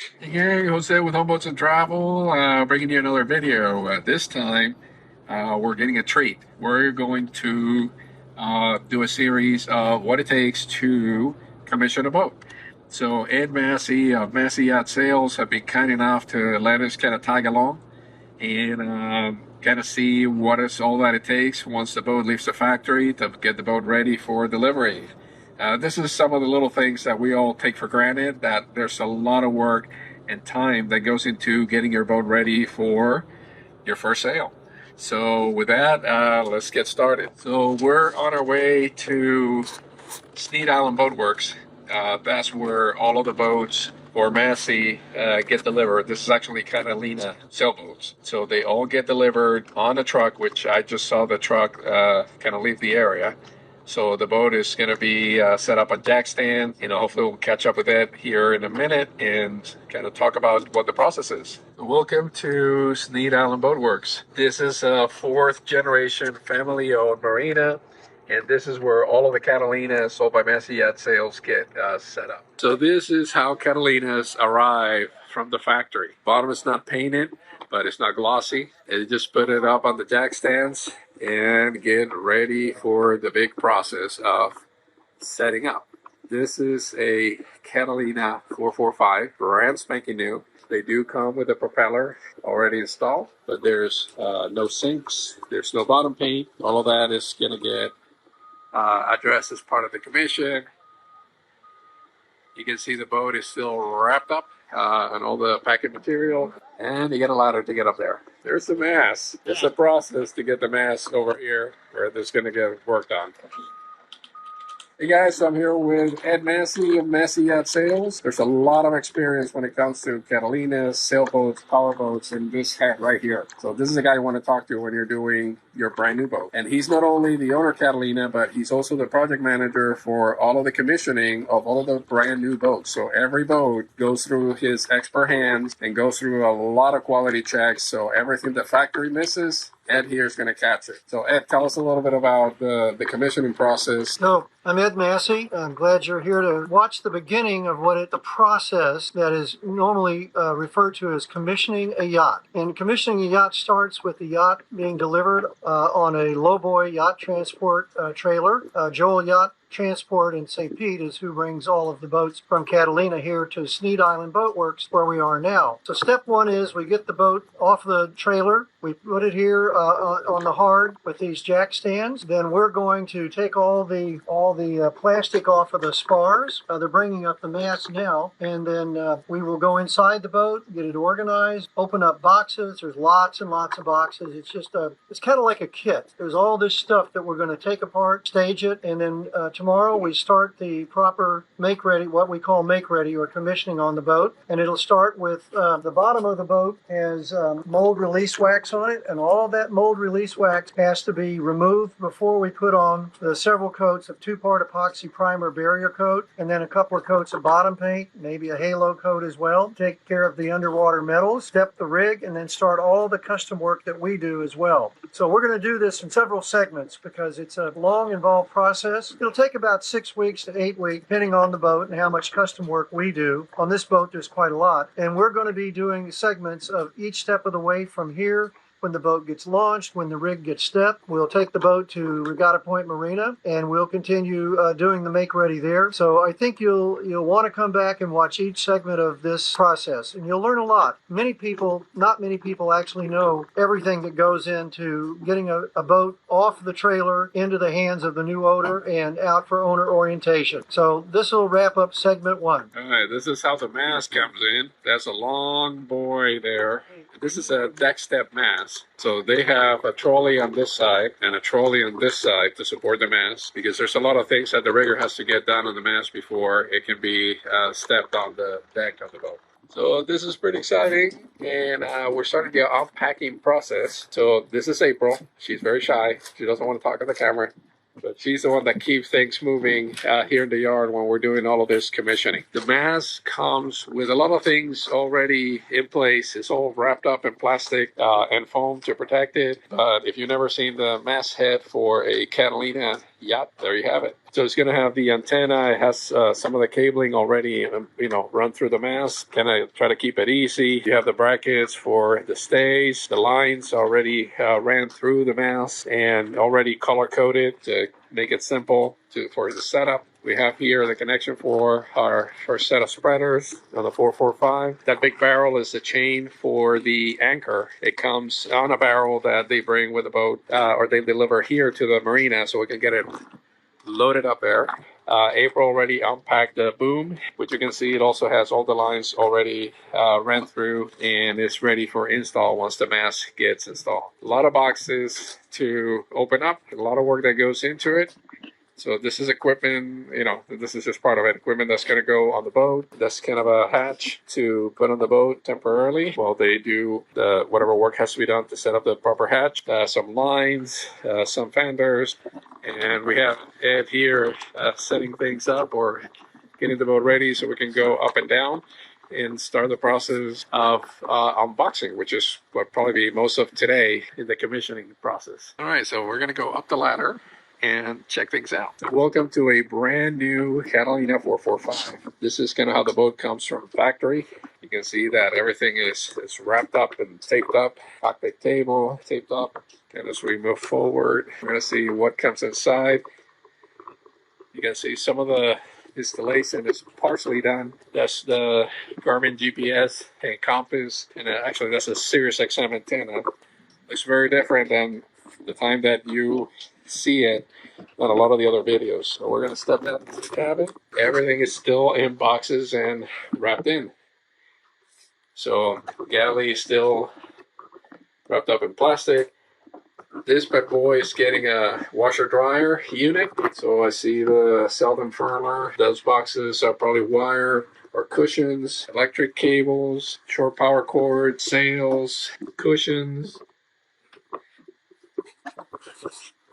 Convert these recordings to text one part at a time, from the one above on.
Hey, Jose with Homebuilds and Travel, bringing you another video. This time, we're getting a treat. We're going to do a series of what it takes to commission a boat. So Ed Massey of Massey Yacht Sales have been kind enough to let us kind of tag along and kind of see what is all that it takes once the boat leaves the factory to get the boat ready for delivery. This is some of the little things that we all take for granted, that there's a lot of work and time that goes into getting your boat ready for your first sail. So with that, let's get started. So we're on our way to Sneed Island Boat Works. That's where all of the boats for Massey get delivered. This is actually Catalina sailboats. So they all get delivered on a truck, which I just saw the truck kind of leave the area. So the boat is going to be set up on jack stand. Hopefully we'll catch up with that here in a minute and kind of talk about what the process is. Welcome to Sneed Island Boat Works. This is a fourth generation family-owned marina. And this is where all of the Catalinas sold by Massey Yacht Sales get set up. So this is how Catalinas arrive from the factory. Bottom is not painted, but it's not glossy. They just put it up on the jack stands and get ready for the big process of setting up. This is a Catalina 445, brand spanking new. They do come with a propeller already installed, but there's no sinks, there's no bottom paint. All of that is going to get addressed as part of the commission. You can see the boat is still wrapped up and all the packing material, and you get a ladder to get up there. There's the mast. It's a process to get the mast over here where there's going to get worked on. Hey guys, I'm here with Ed Massey of Massey Yacht Sales. There's a lot of experience when it comes to Catalinas, sailboats, powerboats, and this hat right here. So this is the guy you want to talk to when you're doing your brand new boat. And he's not only the owner of Catalina, but he's also the project manager for all of the commissioning of all of the brand new boats. So every boat goes through his expert hands and goes through a lot of quality checks. So everything the factory misses, Ed here is going to catch it. So Ed, tell us a little bit about the commissioning process. So I'm Ed Massey. I'm glad you're here to watch the beginning of the process that is normally referred to as commissioning a yacht. And commissioning a yacht starts with the yacht being delivered on a lowboy yacht transport trailer. Joel Yacht Transport in St. Pete is who brings all of the boats from Catalina here to Sneed Island Boat Works, where we are now. So step one is we get the boat off the trailer. We put it here on the hard with these jack stands. Then we're going to take all the plastic off of the spars. They're bringing up the mast now, and then we will go inside the boat, get it organized, open up boxes. There's lots and lots of boxes. It's just it's kind of like a kit. There's all this stuff that we're going to take apart, stage it, and then tomorrow we start the proper make ready, what we call make ready or commissioning on the boat. And it'll start with the bottom of the boat has mold release wax on it, and all that mold release wax has to be removed before we put on the several coats of 2-part epoxy primer barrier coat, and then a couple of coats of bottom paint, maybe a halo coat as well. Take care of the underwater metals, step the rig, and then start all the custom work that we do as well. So we're going to do this in several segments because it's a long, involved process. It'll take about 6 weeks to 8 weeks, depending on the boat and how much custom work we do. On this boat, there's quite a lot. And we're going to be doing segments of each step of the way from here. When the boat gets launched, when the rig gets stepped, we'll take the boat to Regatta Point Marina, and we'll continue doing the make ready there. So I think you'll want to come back and watch each segment of this process, and you'll learn a lot. Not many people actually know everything that goes into getting a boat off the trailer into the hands of the new owner and out for owner orientation. So this will wrap up segment one. All right, this is how the mast comes in. That's a long boy there. This is a deck step mast. So they have a trolley on this side and a trolley on this side to support the mast, because there's a lot of things that the rigger has to get done on the mast before it can be stepped on the deck of the boat. So this is pretty exciting, and we're starting the unpacking process. So this is April. She's very shy. She doesn't want to talk on the camera. But she's the one that keeps things moving here in the yard when we're doing all of this commissioning. The mast comes with a lot of things already in place. It's all wrapped up in plastic and foam to protect it. But if you've never seen the mast head for a Catalina yacht, there you have it. So it's going to have the antenna. It has some of the cabling already, run through the mast. Kind of try to keep it easy. You have the brackets for the stays. The lines already ran through the mast and already color coded to make it simple for the setup. We have here the connection for our first set of spreaders on the 445. That big barrel is the chain for the anchor. It comes on a barrel that they bring with the boat, or they deliver here to the marina so we can get it loaded up there. April already unpacked the boom, which you can see it also has all the lines already ran through and it's ready for install once the mast gets installed. A lot of boxes to open up, a lot of work that goes into it. So this is equipment, this is just part of it. Equipment that's going to go on the boat. That's kind of a hatch to put on the boat temporarily while they do whatever work has to be done to set up the proper hatch. Some lines, some fenders, and we have Ed here setting things up or getting the boat ready so we can go up and down and start the process of unboxing, which is what probably be most of today in the commissioning process. All right, so we're going to go up the ladder and check things out. Welcome to a brand new Catalina 445. This is kind of how the boat comes from factory. You can see that everything is wrapped up and taped up. Cockpit table taped up. And as we move forward, we're going to see what comes inside. You can see some of the installation is partially done. That's the Garmin GPS and compass, and actually that's a Sirius XM antenna. Looks very different than the time that you see it on a lot of the other videos. So we're going to step out into the cabin. Everything is still in boxes and wrapped in. So galley is still wrapped up in plastic. This bad boy is getting a washer dryer unit. So I see the Selden furler. Those boxes are probably wire or cushions, electric cables, short power cord, sails, cushions.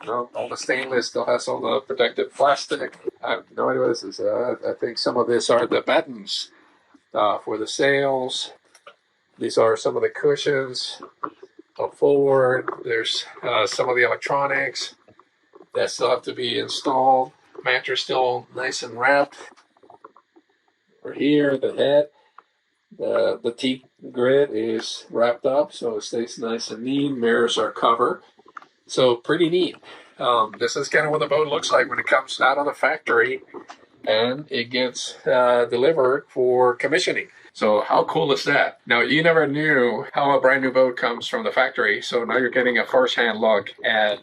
All the stainless still has all the protective plastic. I have no idea what this is. I think some of this are the buttons for the sails. These are some of the cushions. Forward, there's some of the electronics that still have to be installed. Mattress still nice and wrapped. Over here, the head, the T grid is wrapped up, so it stays nice and neat. Mirrors are covered. So pretty neat. This is kind of what the boat looks like when it comes out of the factory and it gets delivered for commissioning. So how cool is that? Now, you never knew how a brand new boat comes from the factory. So now you're getting a first-hand look at,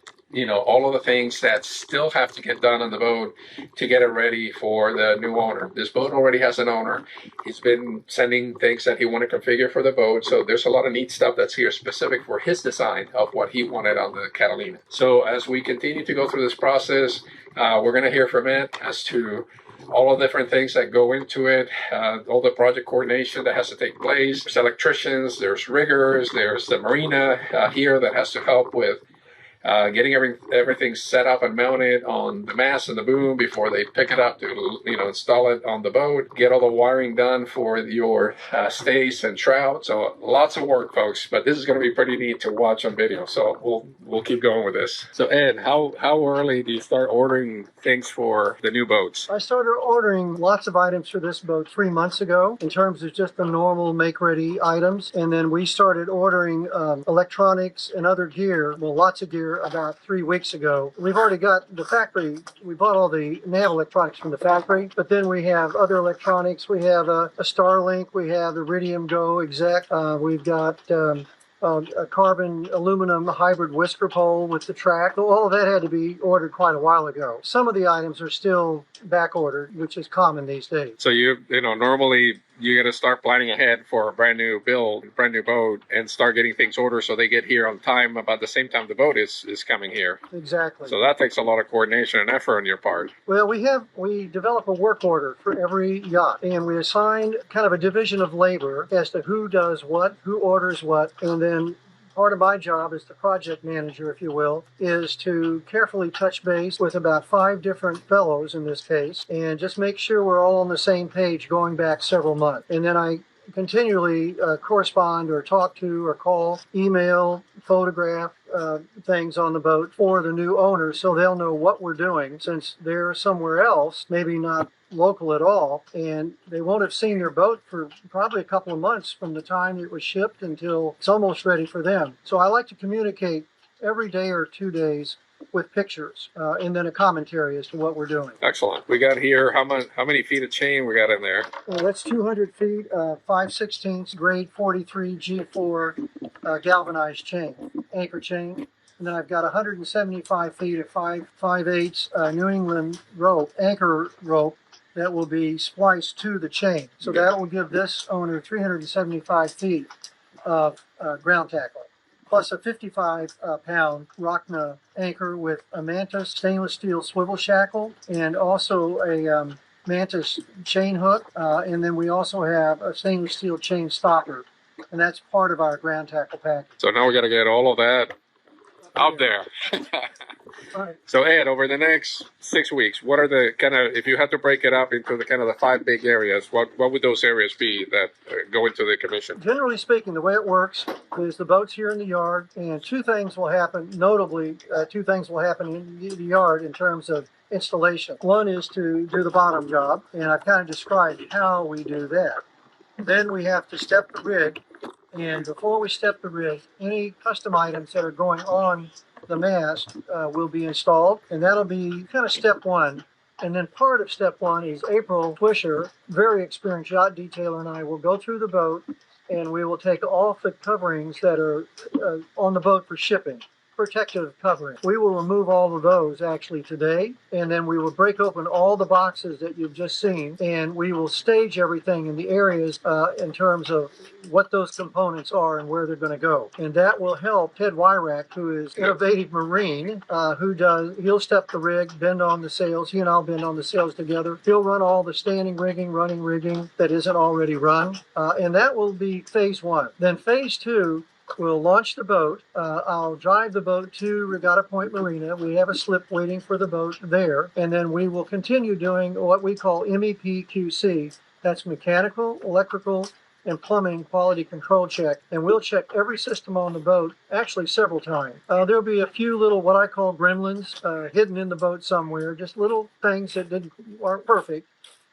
all of the things that still have to get done on the boat to get it ready for the new owner. This boat already has an owner. He's been sending things that he wanted to configure for the boat. So there's a lot of neat stuff that's here specific for his design of what he wanted on the Catalina. So as we continue to go through this process, we're going to hear from it as to all the different things that go into it, all the project coordination that has to take place. There's electricians, there's riggers, there's the marina here that has to help with getting everything set up and mounted on the mast and the boom before they pick it up to install it on the boat. Get all the wiring done for your stays and shroud. So lots of work, folks. But this is going to be pretty neat to watch on video. So we'll keep going with this. So Ed, how early do you start ordering things for the new boats? I started ordering lots of items for this boat 3 months ago in terms of just the normal make-ready items. And then we started ordering electronics and other gear, well, lots of gear, about 3 weeks ago. We've already got the factory. We bought all the nav electronics from the factory, but then we have other electronics. We have a Starlink. We have Iridium Go exec. We've got a carbon aluminum hybrid whisker pole with the track. All of that had to be ordered quite a while ago. Some of the items are still back ordered, which is common these days. So normally you got to start planning ahead for a brand new build, brand new boat, and start getting things ordered so they get here on time about the same time the boat is coming here. Exactly. So that takes a lot of coordination and effort on your part. Well, we develop a work order for every yacht, and we assign kind of a division of labor as to who does what, who orders what, and then part of my job as the project manager, if you will, is to carefully touch base with about 5 different fellows in this case, and just make sure we're all on the same page going back several months. And then I continually correspond or talk to or call, email, photograph things on the boat for the new owners so they'll know what we're doing since they're somewhere else, maybe not local at all, and they won't have seen their boat for probably a couple of months from the time it was shipped until it's almost ready for them. So I like to communicate every day or 2 days with pictures and then a commentary as to what we're doing. Excellent. We got here, how many feet of chain we got in there? Well, that's 200 feet, 5/16 grade 43 G4 galvanized chain, anchor chain. And then I've got 175 feet of 5/8 New England rope, anchor rope, that will be spliced to the chain. So that will give this owner 375 feet of ground tackle, plus a 55-pound Rockna anchor with a Mantis stainless steel swivel shackle and also a Mantis chain hook. And then we also have a stainless steel chain stopper. And that's part of our ground tackle package. So now we got to get all of that out there. Right. So Ed, over the next 6 weeks, what are the kind of, if you had to break it up into the kind of the 5 big areas, what would those areas be that go into the commission? Generally speaking, the way it works is the boat's here in the yard, and two things will happen. Notably, two things will happen in the yard in terms of installation. One is to do the bottom job, and I've kind of described how we do that. Then we have to step the rig, and before we step the rig, any custom items that are going on the mast will be installed, and that'll be kind of step one. And then part of step one is April Swisher, very experienced yacht detailer, and I will go through the boat, and we will take off the coverings that are on the boat for shipping. Protective covering. We will remove all of those actually today, and then we will break open all the boxes that you've just seen, and we will stage everything in the areas in terms of what those components are and where they're going to go. And that will help Ted Wyrack, who is Innovative Marine, he'll step the rig, bend on the sails. He and I'll bend on the sails together. He'll run all the standing rigging, running rigging that isn't already run, and that will be phase one. Then phase two, we'll launch the boat. I'll drive the boat to Regatta Point Marina. We have a slip waiting for the boat there. And then we will continue doing what we call MEPQC. That's mechanical, electrical, and plumbing quality control check. And we'll check every system on the boat, actually several times. There'll be a few little what I call gremlins hidden in the boat somewhere, just little things that aren't perfect.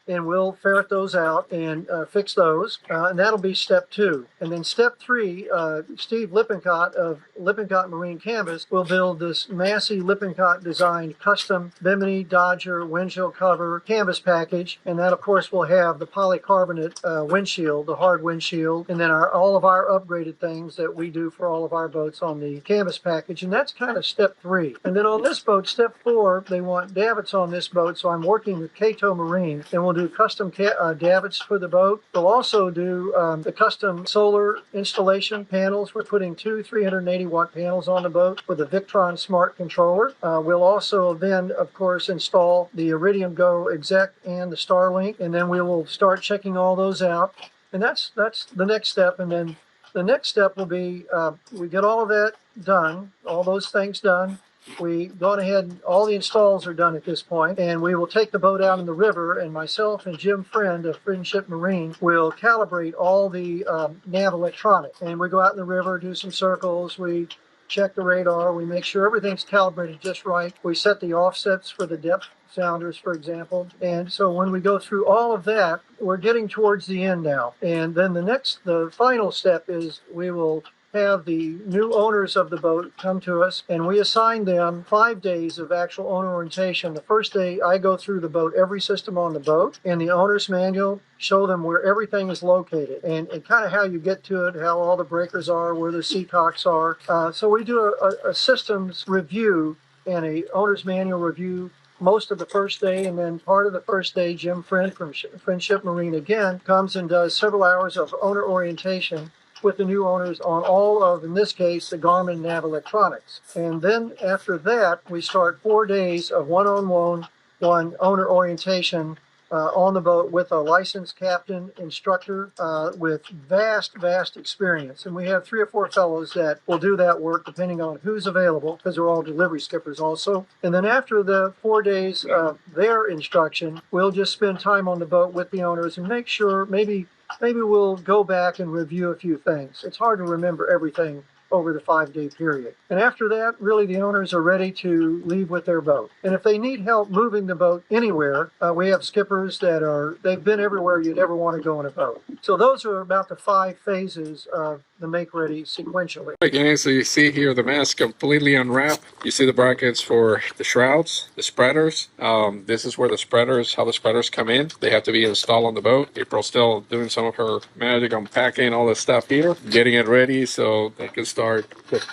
And we'll ferret those out and fix those, and that'll be step two. And then step three, Steve Lippincott of Lippincott Marine Canvas will build this Massey Lippincott designed custom Bimini Dodger windshield cover canvas package, and that of course will have the polycarbonate windshield, the hard windshield, and then all of our upgraded things that we do for all of our boats on the canvas package, and that's kind of step three. And then on this boat, step four, they want davits on this boat, so I'm working with Cato Marine, and we'll do custom davits for the boat. We'll also do the custom solar installation panels. We're putting two 380-watt panels on the boat with a Victron smart controller. We'll also then, of course, install the Iridium Go exec and the Starlink, and then we will start checking all those out. And that's the next step. And then the next step will be we get all of that done, all those things done. We go ahead, all the installs are done at this point, and we will take the boat out in the river, and myself and Jim Friend of Friendship Marine will calibrate all the nav electronics. And we go out in the river, do some circles, we check the radar, we make sure everything's calibrated just right. We set the offsets for the depth sounders, for example. And so when we go through all of that, we're getting towards the end now. And then the final step is we will have the new owners of the boat come to us, and we assign them 5 days of actual owner orientation. The first day, I go through the boat, every system on the boat, and the owner's manual, show them where everything is located, and kind of how you get to it, how all the breakers are, where the seacocks are. So we do a systems review and a owner's manual review most of the first day, and then part of the first day, Jim Friend from Friendship Marine again comes and does several hours of owner orientation with the new owners on all of, in this case, the Garmin nav electronics. And then after that, we start 4 days of one-on-one owner orientation on the boat with a licensed captain instructor with vast experience. And we have 3 or 4 fellows that will do that work depending on who's available, because they're all delivery skippers also. And then after the 4 days of their instruction, we'll just spend time on the boat with the owners and make sure maybe maybe we'll go back and review a few things. It's hard to remember everything over the 5-day period. And after that, really the owners are ready to leave with their boat. And if they need help moving the boat anywhere, we have skippers they've been everywhere you'd ever want to go in a boat. So those are about the 5 phases of the make ready sequentially. Right, guys, so you see here the mast completely unwrapped. You see the brackets for the shrouds, the spreaders. This is where how the spreaders come in. They have to be installed on the boat. April's still doing some of her magic, unpacking all this stuff here, getting it ready so they can start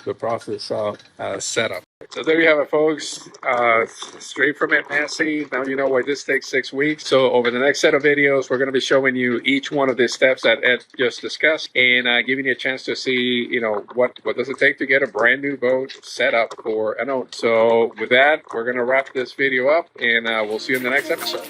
the process of setup. So there you have it, folks. Straight from it, Nancy. Now you know why this takes 6 weeks. So over the next set of videos, we're going to be showing you each one of the steps that Ed just discussed, and giving you a chance to see, what does it take to get a brand new boat set up for an owner. So with that, we're going to wrap this video up, and we'll see you in the next episode.